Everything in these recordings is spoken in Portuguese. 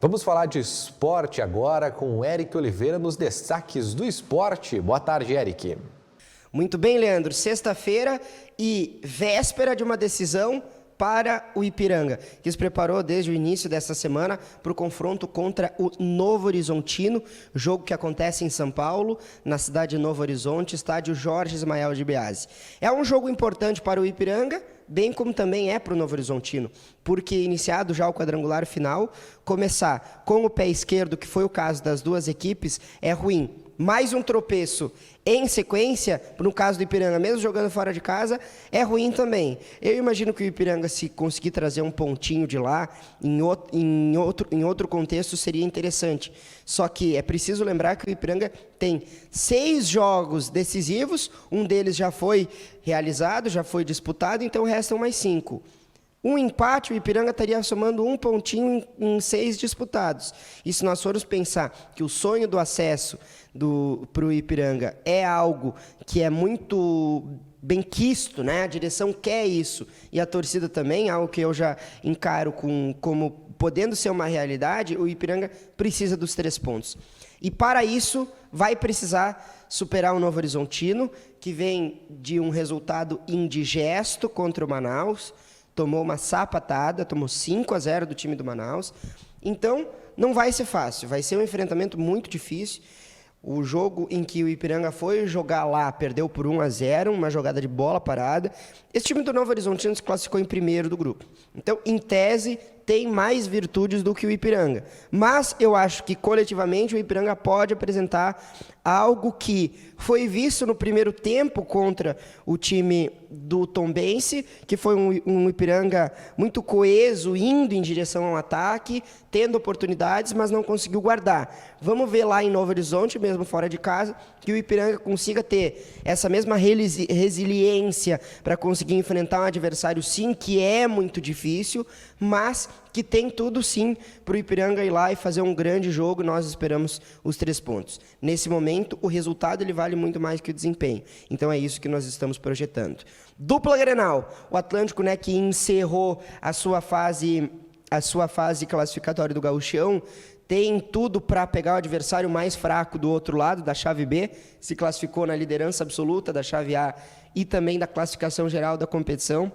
Vamos falar de esporte agora com o Eric Oliveira nos destaques do esporte. Boa tarde, Eric. Muito bem, Leandro. Sexta-feira e véspera de uma decisão para o Ipiranga, que se preparou desde o início dessa semana para o confronto contra o Novo Horizontino, jogo que acontece em São Paulo, na cidade de Novo Horizonte, estádio Jorge Ismael de Biasi. É um jogo importante para o Ipiranga, bem como também é para o Novo Horizontino, porque iniciado já o quadrangular final, começar com o pé esquerdo, que foi o caso das duas equipes, é ruim. Mais um tropeço em sequência, no caso do Ipiranga, mesmo jogando fora de casa, é ruim também. Eu imagino que o Ipiranga, se conseguir trazer um pontinho de lá, em outro contexto, seria interessante. Só que é preciso lembrar que o Ipiranga tem 6 jogos decisivos, um deles já foi realizado, já foi disputado, então restam mais 5. Um empate, o Ipiranga estaria somando um pontinho em 6 disputados. E se nós formos pensar que o sonho do acesso para o Ipiranga é algo que é muito benquisto, né? A direção quer isso, e a torcida também, algo que eu já encaro como podendo ser uma realidade, o Ipiranga precisa dos 3 pontos. E para isso, vai precisar superar o Novo Horizontino, que vem de um resultado indigesto contra o Manaus, tomou uma sapatada, tomou 5-0 do time do Manaus. Então, não vai ser fácil, vai ser um enfrentamento muito difícil. O jogo em que o Ipiranga foi jogar lá, perdeu por 1-0, uma jogada de bola parada. Esse time do Novo Horizontino se classificou em primeiro do grupo. Então, em tese, tem mais virtudes do que o Ipiranga. Mas eu acho que, coletivamente, o Ipiranga pode apresentar algo que foi visto no primeiro tempo contra o time do Tombense, que foi um Ipiranga muito coeso, indo em direção ao ataque, tendo oportunidades, mas não conseguiu guardar. Vamos ver lá em Novo Horizonte, mesmo fora de casa, que o Ipiranga consiga ter essa mesma resiliência para conseguir enfrentar um adversário, sim, que é muito difícil, mas que tem tudo, sim, para o Ipiranga ir lá e fazer um grande jogo. Nós esperamos os 3 pontos. Nesse momento, o resultado ele vale muito mais que o desempenho. Então, é isso que nós estamos projetando. Dupla Grenal. O Atlântico, né, que encerrou a sua fase classificatória do Gauchão, tem tudo para pegar o adversário mais fraco do outro lado, da chave B, se classificou na liderança absoluta da chave A e também da classificação geral da competição.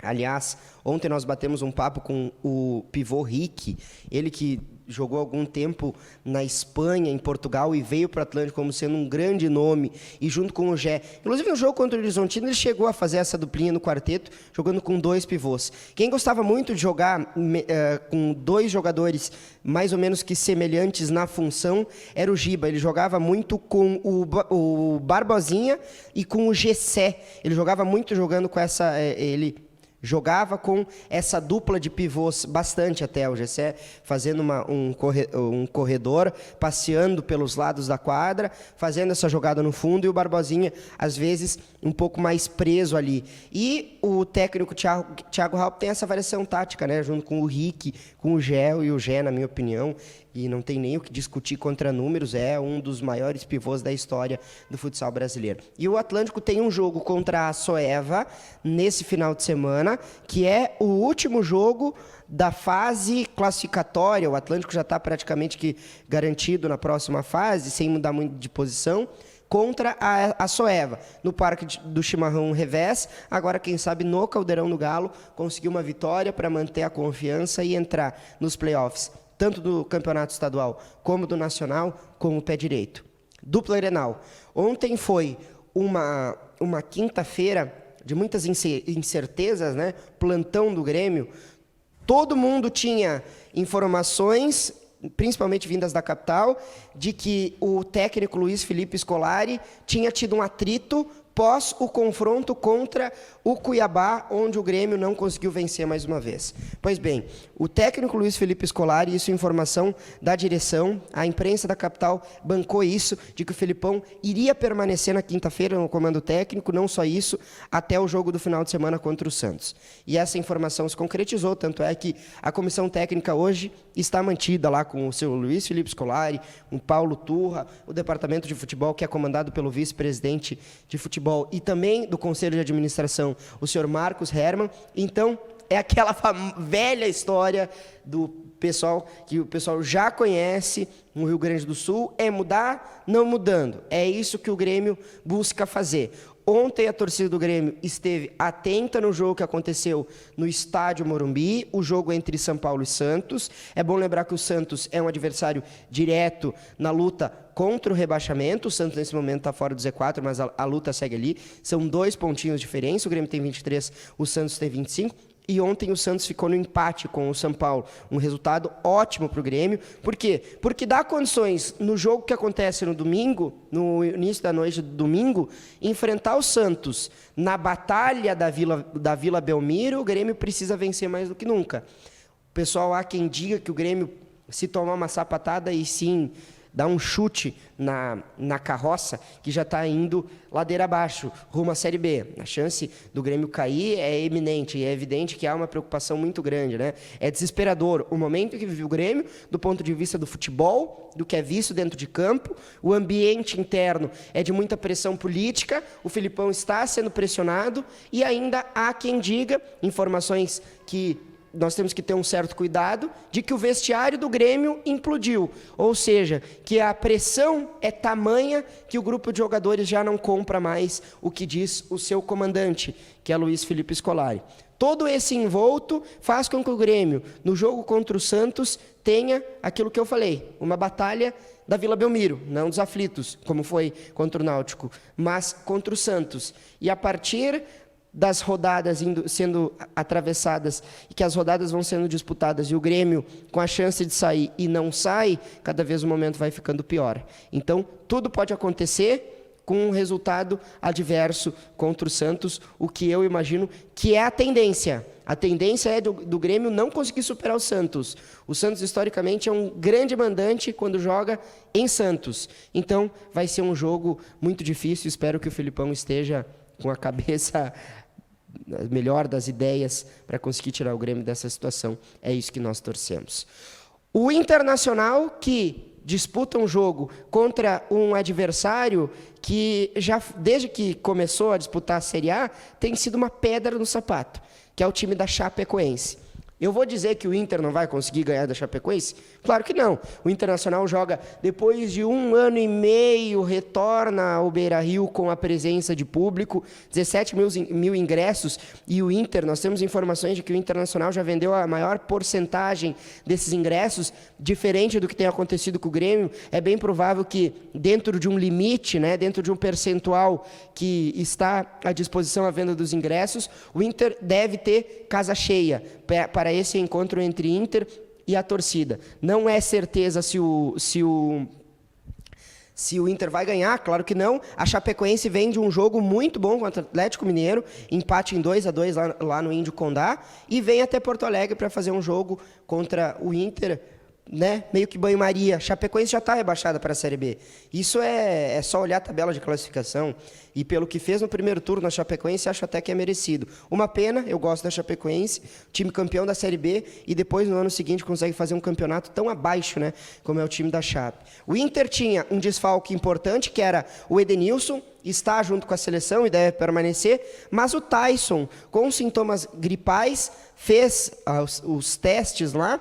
Aliás, ontem nós batemos um papo com o pivô Rick, ele que jogou algum tempo na Espanha, em Portugal, e veio para o Atlântico como sendo um grande nome, e junto com o Gé. Inclusive, no jogo contra o Horizontino, ele chegou a fazer essa duplinha no quarteto, jogando com 2 pivôs. Quem gostava muito de jogar com 2 jogadores mais ou menos que semelhantes na função era o Giba. Ele jogava muito com o Barbosinha e com o Gessé. Ele jogava muito jogando com essa... Jogava com essa dupla de pivôs bastante até, o Gessé fazendo um corredor, passeando pelos lados da quadra, fazendo essa jogada no fundo, e o Barbosinha, às vezes, um pouco mais preso ali. E o técnico Thiago Halpe tem essa variação tática, né, junto com o Rick, com o Gé, e o Gé, na minha opinião, e não tem nem o que discutir contra números, é um dos maiores pivôs da história do futsal brasileiro. E o Atlântico tem um jogo contra a Soeva nesse final de semana, que é o último jogo da fase classificatória. O Atlântico já está praticamente que garantido na próxima fase, sem mudar muito de posição, contra a Soeva, no Parque do Chimarrão Revés. Agora, quem sabe, no Caldeirão do Galo, conseguir uma vitória para manter a confiança e entrar nos playoffs, tanto do campeonato estadual como do nacional, com o pé direito. Dupla Grenal. Ontem foi uma quinta-feira de muitas incertezas, né? Plantão do Grêmio. Todo mundo tinha informações, principalmente vindas da capital, de que o técnico Luiz Felipe Scolari tinha tido um atrito pós o confronto contra o Cuiabá, onde o Grêmio não conseguiu vencer mais uma vez. Pois bem, o técnico Luiz Felipe Scolari, isso é informação da direção, a imprensa da capital bancou isso, de que o Felipão iria permanecer na quinta-feira no comando técnico, não só isso, até o jogo do final de semana contra o Santos. E essa informação se concretizou, tanto é que a comissão técnica hoje está mantida lá com o seu Luiz Felipe Scolari, o Paulo Turra, o departamento de futebol, que é comandado pelo vice-presidente de futebol e também do Conselho de Administração, o senhor Marcos Hermann. Então, é aquela velha história do pessoal que o pessoal já conhece no Rio Grande do Sul, é mudar, não mudando. É isso que o Grêmio busca fazer. Ontem a torcida do Grêmio esteve atenta no jogo que aconteceu no estádio Morumbi, o jogo entre São Paulo e Santos. É bom lembrar que o Santos é um adversário direto na luta contra o rebaixamento. O Santos nesse momento está fora do Z4, mas a luta segue ali. São 2 pontinhos de diferença, o Grêmio tem 23, o Santos tem 25. E ontem o Santos ficou no empate com o São Paulo. Um resultado ótimo para o Grêmio. Por quê? Porque dá condições, no jogo que acontece no domingo, no início da noite do domingo, enfrentar o Santos na batalha da Vila Belmiro. O Grêmio precisa vencer mais do que nunca. O pessoal há quem diga que o Grêmio, se tomar uma sapatada e sim dar um chute na carroça, que já está indo ladeira abaixo, rumo à Série B. A chance do Grêmio cair é eminente, e é evidente que há uma preocupação muito grande, né? É desesperador o momento que vive o Grêmio, do ponto de vista do futebol, do que é visto dentro de campo. O ambiente interno é de muita pressão política, o Filipão está sendo pressionado, e ainda há quem diga, informações que nós temos que ter um certo cuidado, de que o vestiário do Grêmio implodiu. Ou seja, que a pressão é tamanha que o grupo de jogadores já não compra mais o que diz o seu comandante, que é Luiz Felipe Scolari. Todo esse envolto faz com que o Grêmio, no jogo contra o Santos, tenha aquilo que eu falei, uma batalha da Vila Belmiro, não dos aflitos, como foi contra o Náutico, mas contra o Santos. E a partir das rodadas sendo atravessadas, e que as rodadas vão sendo disputadas, e o Grêmio com a chance de sair e não sai, cada vez o momento vai ficando pior. Então, tudo pode acontecer com um resultado adverso contra o Santos, o que eu imagino que é a tendência. A tendência é do Grêmio não conseguir superar o Santos. O Santos, historicamente, é um grande mandante quando joga em Santos. Então, vai ser um jogo muito difícil. Espero que o Filipão esteja com a cabeça melhor das ideias para conseguir tirar o Grêmio dessa situação. É isso que nós torcemos. O Internacional, que disputa um jogo contra um adversário que já desde que começou a disputar a Série A tem sido uma pedra no sapato, que é o time da Chapecoense. Eu vou dizer que o Inter não vai conseguir ganhar da Chapecoense? Claro que não. O Internacional joga, depois de 1 ano e meio, retorna ao Beira-Rio com a presença de público, 17 mil ingressos, e o Inter, nós temos informações de que o Internacional já vendeu a maior porcentagem desses ingressos, diferente do que tem acontecido com o Grêmio. É bem provável que dentro de um limite, né, dentro de um percentual que está à disposição à venda dos ingressos, o Inter deve ter casa cheia para esse encontro entre Inter e a torcida. Não é certeza se o Inter vai ganhar, claro que não. A Chapecoense vem de um jogo muito bom contra o Atlético Mineiro, empate em 2-2 lá no Índio Condá, e vem até Porto Alegre para fazer um jogo contra o Inter, né? Meio que banho-maria. Chapecoense já está rebaixada para a Série B. Isso é só olhar a tabela de classificação, e pelo que fez no primeiro turno a Chapecoense, acho até que é merecido. Uma pena, eu gosto da Chapecoense, time campeão da Série B, e depois no ano seguinte consegue fazer um campeonato tão abaixo, né, como é o time da Chape. O Inter tinha um desfalque importante, que era o Edenilson, está junto com a seleção e deve permanecer, mas o Tyson, com sintomas gripais, fez os testes lá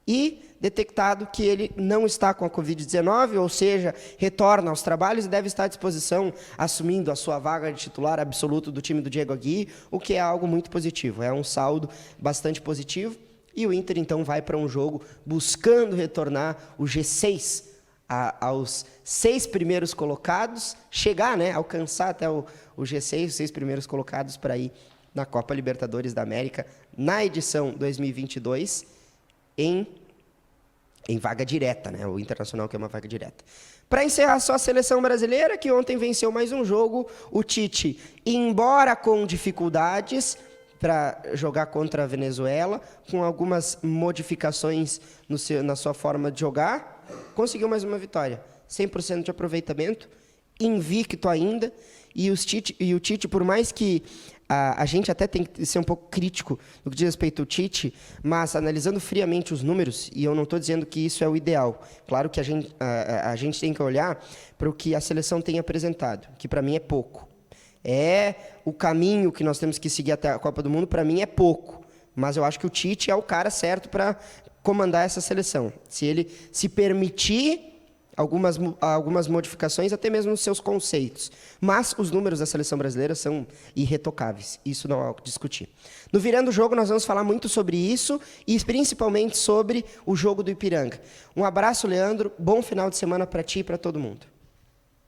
e detectado que ele não está com a Covid-19, ou seja, retorna aos trabalhos e deve estar à disposição, assumindo a sua vaga de titular absoluto do time do Diego Aguirre, o que é algo muito positivo, é um saldo bastante positivo, e o Inter então vai para um jogo buscando retornar o G6 aos 6 primeiros colocados, chegar, né, alcançar até o G6, os 6 primeiros colocados para ir na Copa Libertadores da América, na edição 2022, em vaga direta, né? O Internacional, que é uma vaga direta. Para encerrar só a seleção brasileira, que ontem venceu mais um jogo, o Tite, embora com dificuldades para jogar contra a Venezuela, com algumas modificações na sua forma de jogar, conseguiu mais uma vitória. 100% de aproveitamento, invicto ainda, e o Tite, por mais que a gente até tem que ser um pouco crítico no que diz respeito ao Tite, mas analisando friamente os números, e eu não estou dizendo que isso é o ideal, claro que a gente tem que olhar para o que a seleção tem apresentado, que para mim é pouco. É o caminho que nós temos que seguir até a Copa do Mundo, para mim é pouco. Mas eu acho que o Tite é o cara certo para comandar essa seleção. Se ele se permitir algumas modificações, até mesmo nos seus conceitos. Mas os números da seleção brasileira são irretocáveis. Isso não há o que discutir. No Virando o Jogo, nós vamos falar muito sobre isso e principalmente sobre o jogo do Ipiranga. Um abraço, Leandro. Bom final de semana para ti e para todo mundo.